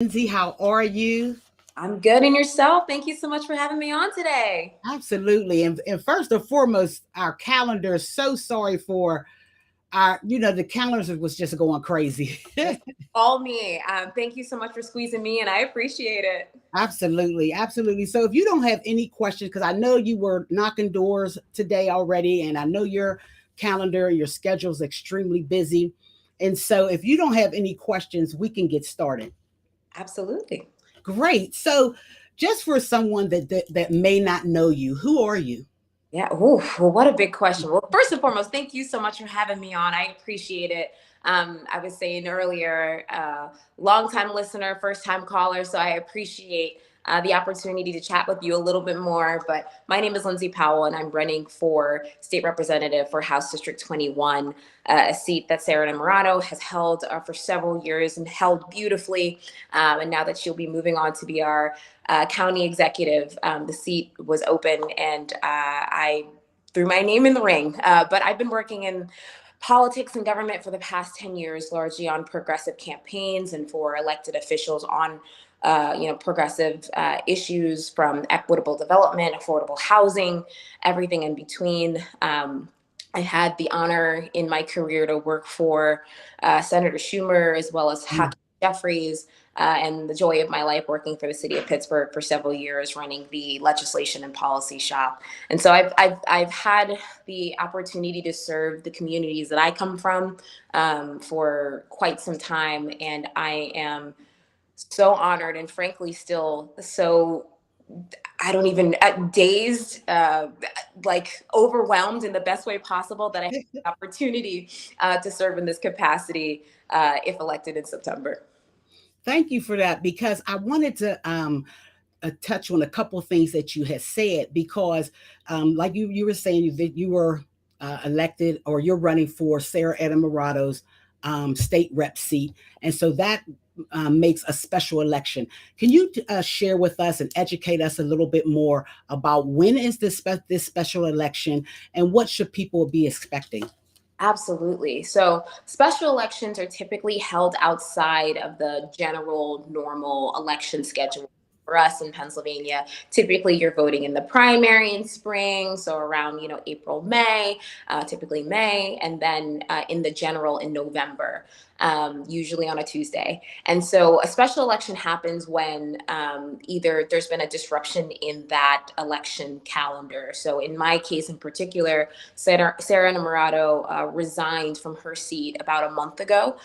Lindsay, how are you? I'm good. And yourself? Thank you so much for having me on today. Absolutely. And first and foremost, our calendar is so sorry for the calendar was just going crazy. It's all me. Thank you so much for squeezing me, and I appreciate it. Absolutely. Absolutely. So if you don't have any questions, because I know you were knocking doors today already, and I know your calendar, your schedule is extremely busy. And so if you don't have any questions, we can get started. Absolutely. Great. So just for someone that may not know you, who are you? Yeah. Ooh, well, what a big question. Well, first and foremost, thank you so much for having me on. I appreciate it. I was saying earlier, long-time listener, first-time caller, so I appreciate the opportunity to chat with you a little bit more. But my name is Lindsay Powell, and I'm running for state representative for House District 21, a seat that Sarah Namarato has held for several years and held beautifully. And now that she'll be moving on to be our county executive, the seat was open, and I threw my name in the ring. But I've been working in politics and government for the past 10 years, largely on progressive campaigns and for elected officials on progressive issues from equitable development, affordable housing, everything in between. I had the honor in my career to work for Senator Schumer as well as Hakeem Jeffries, and the joy of my life working for the city of Pittsburgh for several years, running the legislation and policy shop. And so I've had the opportunity to serve the communities that I come from for quite some time, and I am so honored and frankly still so I don't even dazed, like overwhelmed in the best way possible that I have the opportunity to serve in this capacity if elected in September. Thank you for that because I wanted to touch on a couple of things that you had said because, like you were saying that you were elected or you're running for Sarah Edamorato's state rep seat, and so that makes a special election. Can you share with us and educate us a little bit more about when is this special election and what should people be expecting? Absolutely. So special elections are typically held outside of the general normal election schedule. For us in Pennsylvania, typically you're voting in the primary in spring, so around April, May, typically May, and then in the general in November, usually on a Tuesday. And so a special election happens when either there's been a disruption in that election calendar. So in my case in particular, Sarah Namarato resigned from her seat about a month ago.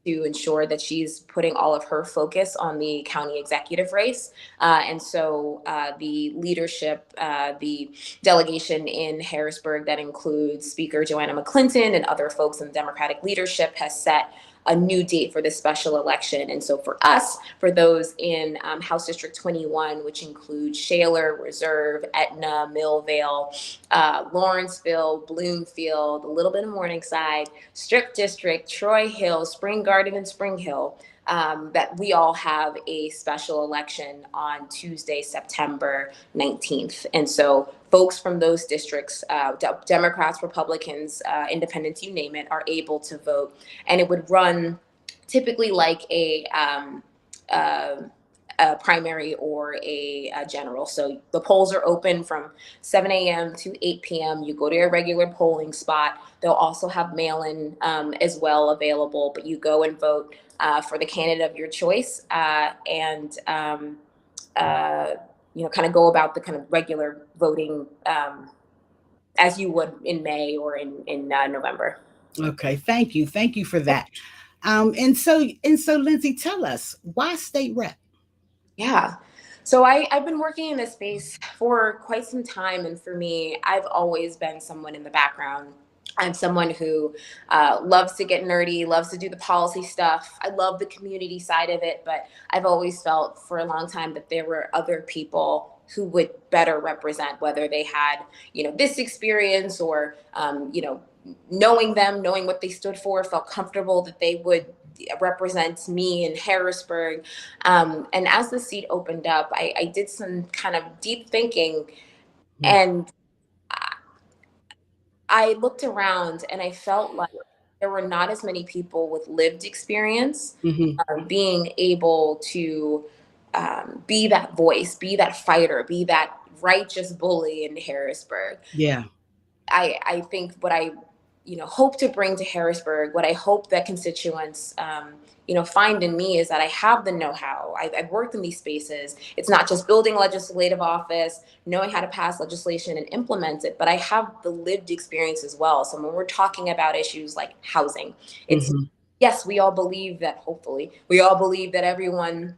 To ensure that she's putting all of her focus on the county executive race. And so the leadership, the delegation in Harrisburg that includes Speaker Joanna McClinton and other folks in the Democratic leadership has set a new date for this special election. And so for us, for those in House District 21, which includes Shaler, Reserve, Etna, Millvale, Lawrenceville, Bloomfield, a little bit of Morningside, Strip District, Troy Hill, Spring Garden, and Spring Hill, that we all have a special election on Tuesday, September 19th. And so folks from those districts, Democrats, Republicans, independents, you name it, are able to vote. And it would run typically like a primary or a general. So the polls are open from 7 a.m. to 8 p.m. You go to your regular polling spot. They'll also have mail-in as well available, but you go and vote for the candidate of your choice and kind of go about the kind of regular voting as you would in May or in November. Okay, thank you for that. And so, Lindsay, tell us why state rep. Yeah. So I've been working in this space for quite some time. And for me, I've always been someone in the background. I'm someone who loves to get nerdy, loves to do the policy stuff. I love the community side of it, but I've always felt for a long time that there were other people who would better represent, whether they had, this experience or, knowing them, knowing what they stood for, felt comfortable that they would represent me in Harrisburg. And as the seat opened up, I did some kind of deep thinking, and I looked around and I felt like there were not as many people with lived experience Mm-hmm. being able to be that voice, be that fighter, be that righteous bully in Harrisburg. Yeah. I think what I, hope to bring to Harrisburg, what I hope that constituents, find in me is that I have the know-how. I've worked in these spaces. It's not just building legislative office, knowing how to pass legislation and implement it, but I have the lived experience as well. So when we're talking about issues like housing, it's, Mm-hmm. yes, we all believe that, hopefully, we all believe that everyone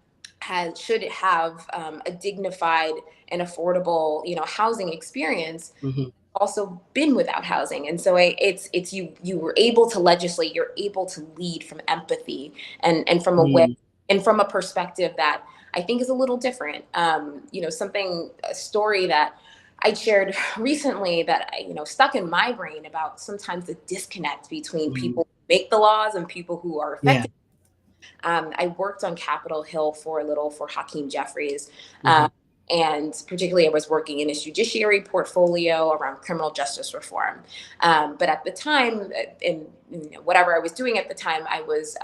should have a dignified and affordable, housing experience, Mm-hmm. also been without housing. And so it's you were able to legislate, you're able to lead from empathy and from a way Mm-hmm. and from a perspective that I think is a little different. A story that I shared recently that stuck in my brain about sometimes the disconnect between Mm-hmm. people who make the laws and people who are Yeah. affected. I worked on Capitol Hill for a little for Hakeem Jeffries. Mm-hmm. And particularly, I was working in his judiciary portfolio around criminal justice reform. But at the time, in whatever I was doing at the time, I was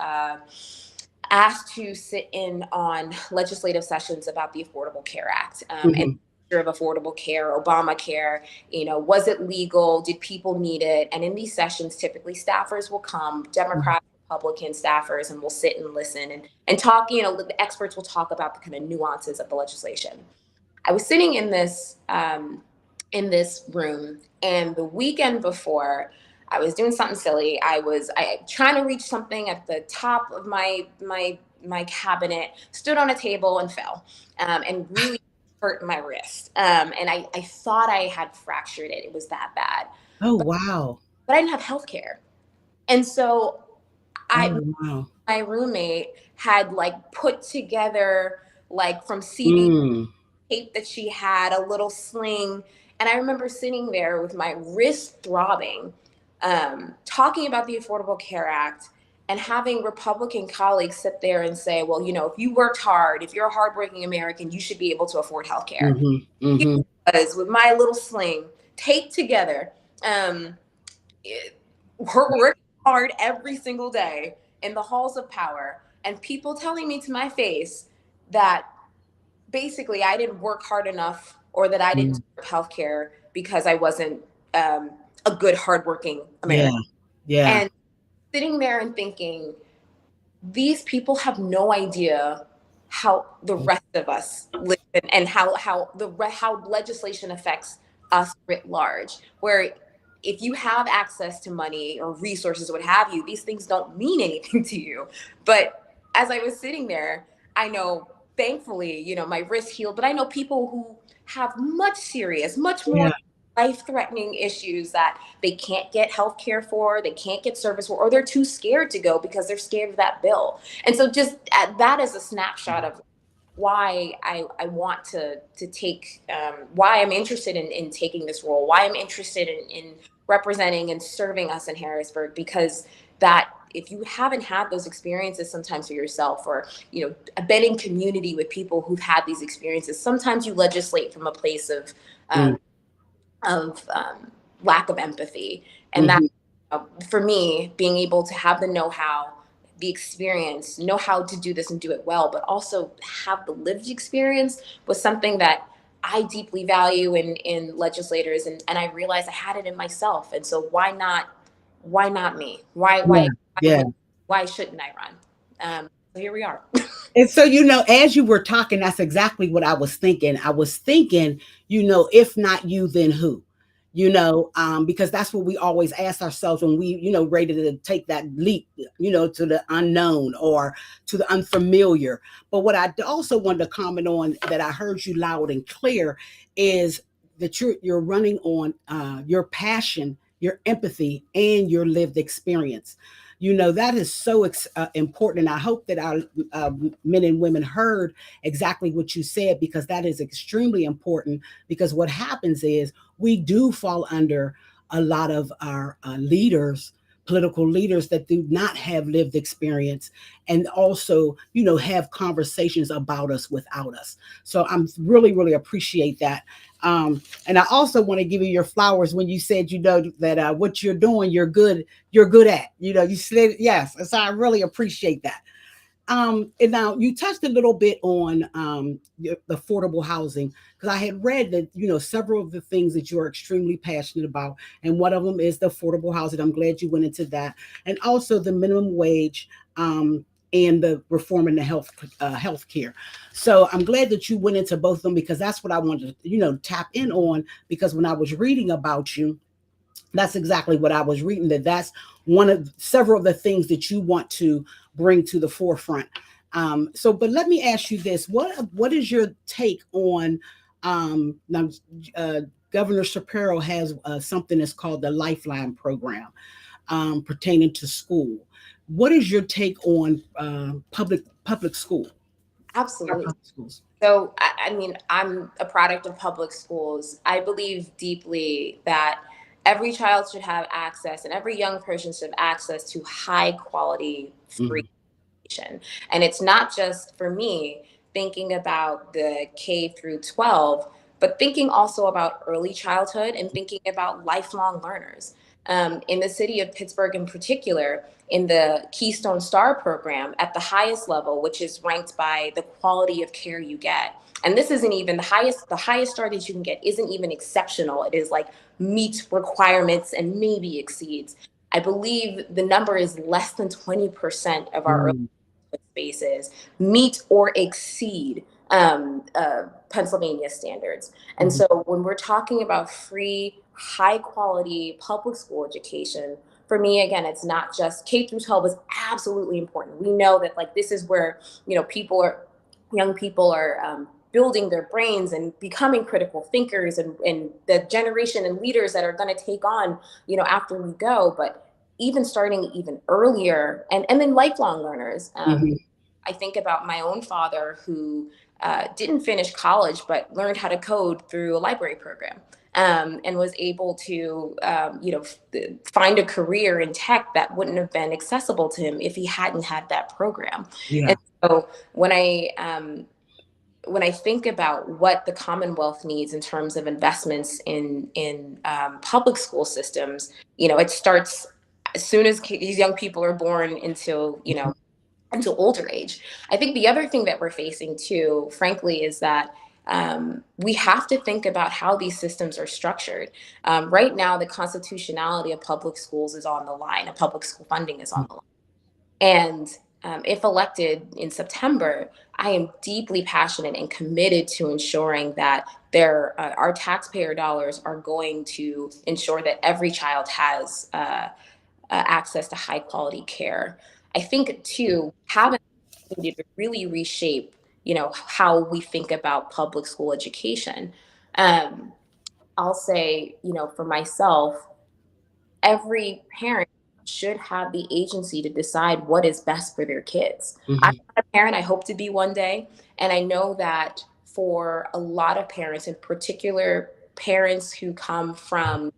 asked to sit in on legislative sessions about the Affordable Care Act and Mm-hmm. of Affordable Care, Obamacare. Was it legal? Did people need it? And in these sessions, typically staffers will come, Democrats, Republican staffers, and we'll sit and listen and talk. The experts will talk about the kind of nuances of the legislation. I was sitting in this room, and the weekend before, I was doing something silly. I trying to reach something at the top of my cabinet, stood on a table and fell, and really hurt my wrist. And I thought I had fractured it. It was that bad. Oh, But, wow. but I didn't have health care. And so Oh, I wow. my roommate had like put together like from CD Mm. tape that she had, a little sling. And I remember sitting there with my wrist throbbing, talking about the Affordable Care Act and having Republican colleagues sit there and say, well, if you worked hard, if you're a hardworking American, you should be able to afford health care. Mhm, mhm. Was with my little sling taped together, um, working hard every single day in the halls of power, and people telling me to my face that basically I didn't work hard enough or that I didn't Mm. deserve healthcare because I wasn't a good, hardworking Yeah, American. yeah, And sitting there and thinking, these people have no idea how the mm, rest of us live and how legislation affects us writ large. Where if you have access to money or resources, what have you, these things don't mean anything to you. But as I was sitting there, I know, thankfully, my wrist healed, but I know people who have much more yeah, life-threatening issues that they can't get health care for, they can't get service for, or they're too scared to go because they're scared of that bill. And so just that is a snapshot of why I want to take, why I'm interested in taking this role, why I'm interested in representing and serving us in Harrisburg, because that if you haven't had those experiences sometimes for yourself, or been in community with people who've had these experiences, sometimes you legislate from a place mm, um, of lack of empathy. And that, mhm, for me, being able to have the know-how, the experience, know how to do this and do it well, but also have the lived experience was something that I deeply value in legislators. And I realized I had it in myself. And so why not me? yeah, yeah. Why shouldn't I run? So here we are. And so, as you were talking, that's exactly what I was thinking. I was thinking, if not you, then who? Because that's what we always ask ourselves when we, ready to take that leap, to the unknown or to the unfamiliar. But what I also wanted to comment on that I heard you loud and clear is that you're running on your passion, your empathy, and your lived experience. That is so important. And I hope that our men and women heard exactly what you said, because that is extremely important. Because what happens is we do fall under a lot of our leaders, political leaders, that do not have lived experience, and also, have conversations about us without us. So I'm really, really appreciate that. And I also want to give you your flowers when you said, that what you're doing, you're good at, you said, yes. And so I really appreciate that. And now you touched a little bit on the affordable housing, because I had read that several of the things that you're extremely passionate about, and one of them is the affordable housing. I'm glad you went into that, and also the minimum wage, and the reform in the health care. So I'm glad that you went into both of them, because that's what I wanted to tap in on, because when I was reading about you, that's exactly what I was reading, that's one of several of the things that you want to bring to the forefront. But let me ask you this: what is your take on now? Governor Shapiro has something that's called the Lifeline program, pertaining to school. What is your take on public school? Absolutely. Public schools. So, I mean, I'm a product of public schools. I believe deeply that every child should have access, and every young person should have access to high quality free Mhm. education. And it's not just for me thinking about the K through 12, but thinking also about early childhood and thinking about lifelong learners. In the city of Pittsburgh, in particular, in the Keystone Star program at the highest level, which is ranked by the quality of care you get. And this isn't even the highest star that you can get isn't even exceptional. It is like meets requirements and maybe exceeds. I believe the number is less than 20% of our early Mm. spaces meet or exceed Pennsylvania standards. And Mhm. so when we're talking about free, high quality public school education, for me, again, it's not just K through 12 is absolutely important. We know that like this is where, young people are building their brains and becoming critical thinkers, and the generation and leaders that are going to take on, after we go. But even starting even earlier, and then lifelong learners. Mhm. I think about my own father who didn't finish college but learned how to code through a library program, and was able to, find a career in tech that wouldn't have been accessible to him if he hadn't had that program. Yeah. And so when I think about what the Commonwealth needs in terms of investments in public school systems, it starts as soon as these young people are born until older age. I think the other thing that we're facing too, frankly, is that we have to think about how these systems are structured. Right now, the constitutionality of public schools is on the line. Of public school funding is on the line. And if elected in September, I am deeply passionate and committed to ensuring that our taxpayer dollars are going to ensure that every child has access to high quality care. I think too, having an opportunity to really reshape, how we think about public school education. Um, I'll say, for myself, every parent should have the agency to decide what is best for their kids. I'm Mhm. not a parent, I hope to be one day. And I know that for a lot of parents, in particular, parents who come from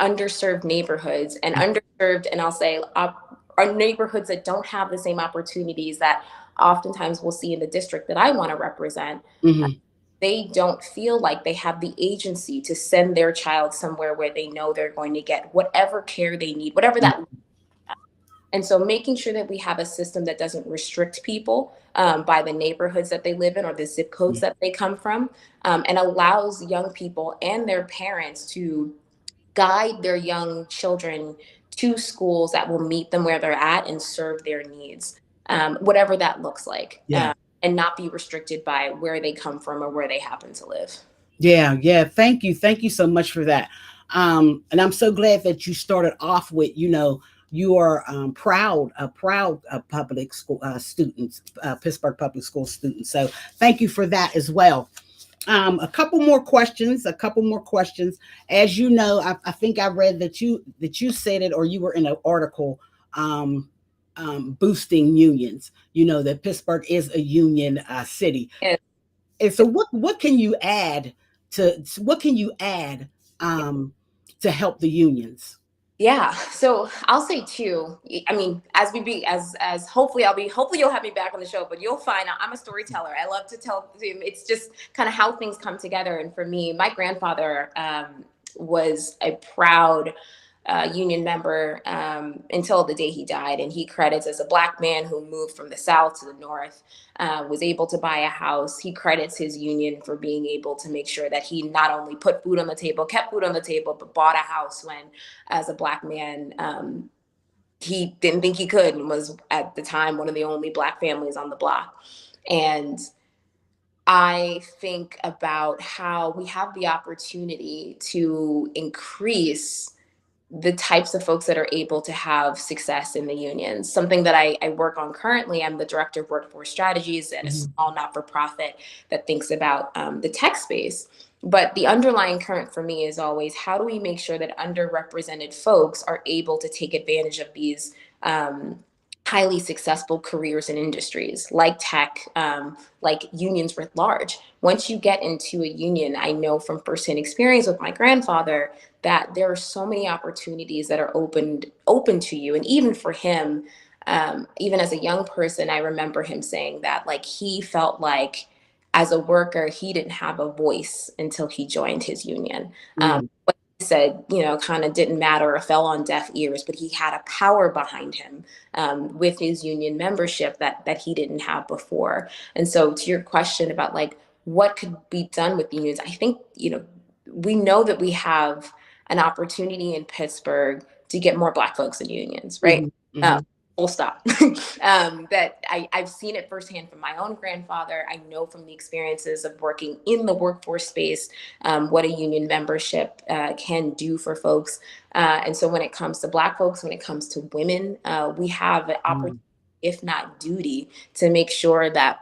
underserved neighborhoods and underserved, and I'll say, are neighborhoods that don't have the same opportunities that oftentimes we'll see in the district that I want to represent, Mhm. they don't feel like they have the agency to send their child somewhere where they know they're going to get whatever care they need, whatever that. And so making sure that we have a system that doesn't restrict people by the neighborhoods that they live in or the zip codes Mhm. that they come from, and allows young people and their parents to guide their young children to schools that will meet them where they're at and serve their needs, whatever that looks like, Yeah. and not be restricted by where they come from or where they happen to live. Yeah, yeah. Thank you so much for that. And I'm so glad that you started off with, you are proud public school students, Pittsburgh public school students. So thank you for that as well. A couple more questions. A couple more questions. As you know, I think I read that you said it, or you were in an article. Boosting unions. You know that Pittsburgh is a union city. Yeah. And so what can you add to what can you add to help the unions? Yeah. So I'll say too, I mean, as hopefully hopefully you'll have me back on the show, but you'll find I'm a storyteller. I love to tell, it's just kind of how things come together. And for me, my grandfather was a proud union member until the day he died. And he credits, as a Black man who moved from the South to the North, was able to buy a house. He credits his union for being able to make sure that he not only put food on the table, kept food on the table, but bought a house when, as a Black man, he didn't think he could, and was at the time one of the only Black families on the block. And I think about how we have the opportunity to increase the types of folks that are able to have success in the unions. Something that I work on currently, I'm the director of workforce strategies at a small not-for-profit that thinks about the tech space. But the underlying current for me is always, how do we make sure that underrepresented folks are able to take advantage of these highly successful careers and industries like tech, like unions writ large. Once you get into a union, I know from firsthand experience with my grandfather that there are so many opportunities that are open to you. And even for him, even as a young person, I remember him saying that, like, he felt like as a worker, he didn't have a voice until he joined his union. Mm, What he said, kind of didn't matter or fell on deaf ears, but he had a power behind him with his union membership that he didn't have before. And so, to your question about like what could be done with the unions, I think, we know that we have an opportunity in Pittsburgh to get more Black folks in unions, right? mhm, mhm, Full stop. That I've seen it firsthand from my own grandfather. I know from the experiences of working in the workforce space what a union membership can do for folks. And so when it comes to Black folks, when it comes to women, we have an opportunity, mm. if not duty, to make sure that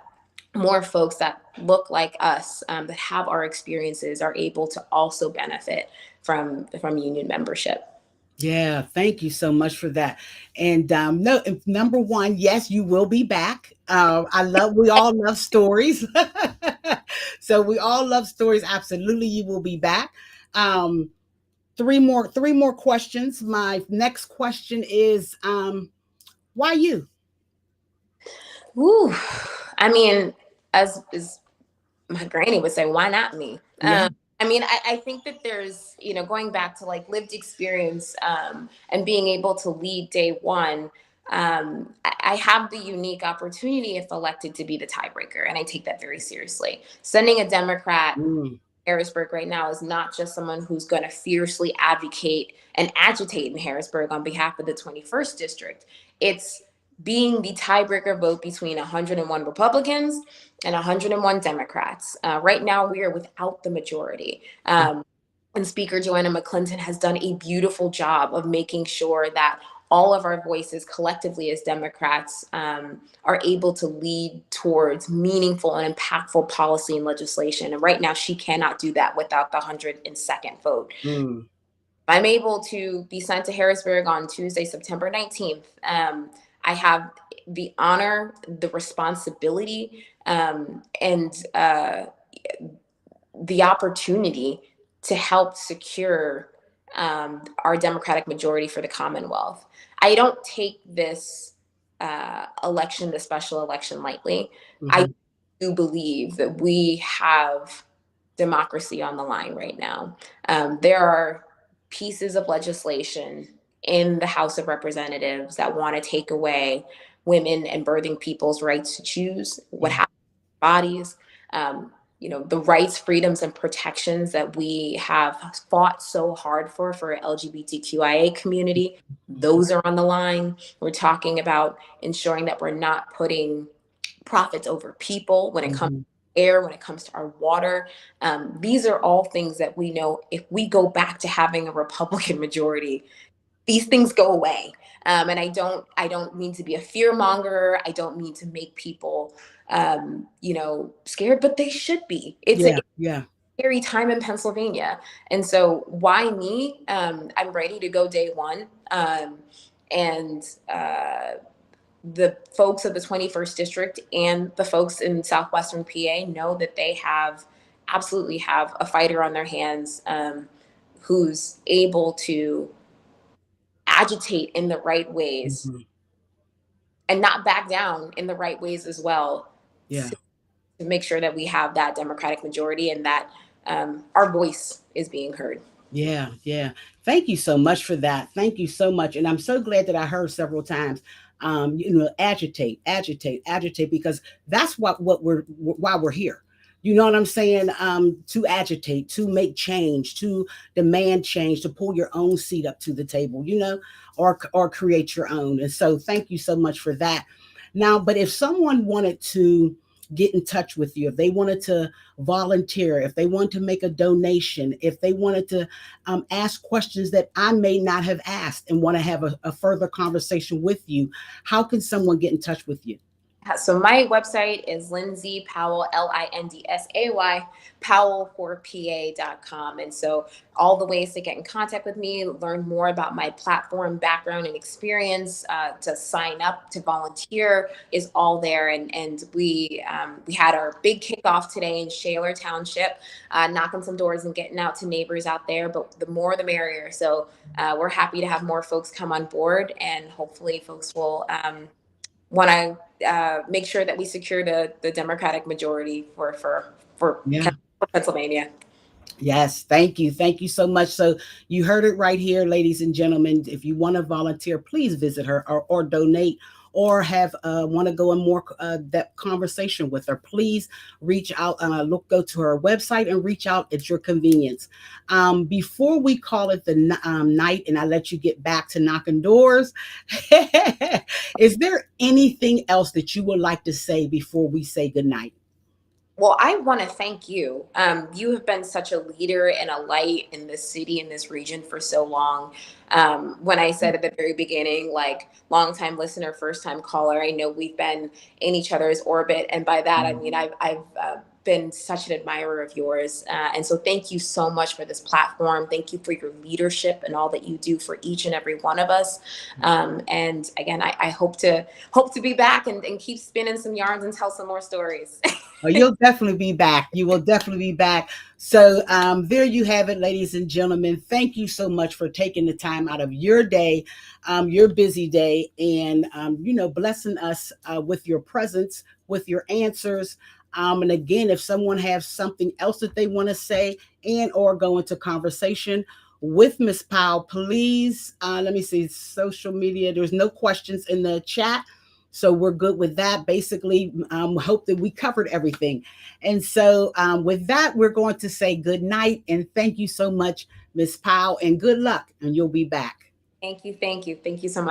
more folks that look like us, that have our experiences, are able to also benefit from union membership. Yeah, thank you so much for that. And no, number one, yes, you will be back. We all love stories. So we all love stories. Absolutely, you will be back. Um, three more questions. My next question is, why you? Woo. I mean, as my granny would say, why not me? Yeah. I mean, I think that there's, going back to like lived experience and being able to lead day one. I have the unique opportunity, if elected, to be the tiebreaker, and I take that very seriously. Sending a Democrat Mm, Harrisburg right now is not just someone who's going to fiercely advocate and agitate in Harrisburg on behalf of the 21st district. It's being the tiebreaker vote between 101 Republicans and 101 Democrats. Right now, we are without the majority. And Speaker Joanna McClinton has done a beautiful job of making sure that all of our voices collectively as Democrats are able to lead towards meaningful and impactful policy and legislation. And right now, she cannot do that without the 102nd vote. mm, I'm able to be sent to Harrisburg on Tuesday, September 19th. I have the honor, the responsibility, and the opportunity to help secure our Democratic majority for the Commonwealth. I don't take this election, the special election, lightly. I mhm, do believe that we have democracy on the line right now. There are pieces of legislation in the House of Representatives that want to take away women and birthing people's rights to choose what yeah. happens to their bodies. The rights, freedoms, and protections that we have fought so hard for LGBTQIA community, Mhm, those are on the line. We're talking about ensuring that we're not putting profits over people when it comes mhm. to air, when it comes to our water. These are all things that we know, if we go back to having a Republican majority, these things go away. And I don't mean to be a fear monger. I don't mean to make people, scared, but they should be. It's a Yeah, yeah. scary time in Pennsylvania. And so why me? I'm ready to go day one. And the folks of the 21st district and the folks in Southwestern PA know that they absolutely have a fighter on their hands, who's able to agitate in the right ways Mhm. and not back down in the right ways as well, Yeah. to make sure that we have that Democratic majority and that our voice is being heard. Yeah, yeah. Thank you so much for that. Thank you so much. And I'm so glad that I heard several times, agitate, agitate, agitate, because that's what we're why we're here. You know what I'm saying? To agitate, to make change, to demand change, to pull your own seat up to the table, or create your own. And so, thank you so much for that. Now, but if someone wanted to get in touch with you, if they wanted to volunteer, if they wanted to make a donation, if they wanted to ask questions that I may not have asked and want to have a further conversation with you, how can someone get in touch with you? So my website is Lindsay Powell, Lindsay, Powell4PA.com. And so all the ways to get in contact with me, learn more about my platform, background, and experience, to sign up, to volunteer, is all there. And we had our big kickoff today in Shaler Township, knocking some doors and getting out to neighbors out there. But the more, the merrier. So we're happy to have more folks come on board, and hopefully folks will want to make sure that we secure the Democratic majority for Yeah. Pennsylvania. Yes, thank you. Thank you so much. So you heard it right here, ladies and gentlemen. If you want to volunteer, please visit her, or donate, or have want to go in more that conversation with her. Please reach out, go to her website and reach out at your convenience. Before we call it the night, and I let you get back to knocking doors, is there anything else that you would like to say before we say goodnight? Well, I want to thank you. You have been such a leader and a light in this city, in this region for so long. When I said at the very beginning, like, longtime listener, first time caller, I know we've been in each other's orbit. And by that, I mean, I've been such an admirer of yours. And so thank you so much for this platform. Thank you for your leadership and all that you do for each and every one of us. And again, I hope to be back and keep spinning some yarns and tell some more stories. Oh, you'll definitely be back. You will definitely be back. So there you have it, ladies and gentlemen. Thank you so much for taking the time out of your day, your busy day, and blessing us with your presence, with your answers. And again, if someone has something else that they want to say and or go into conversation with Miss Powell, please let me see social media. There's no questions in the chat. So we're good with that. Basically, hope that we covered everything. And so with that, we're going to say good night and thank you so much, Miss Powell, and good luck. And you'll be back. Thank you. Thank you. Thank you so much.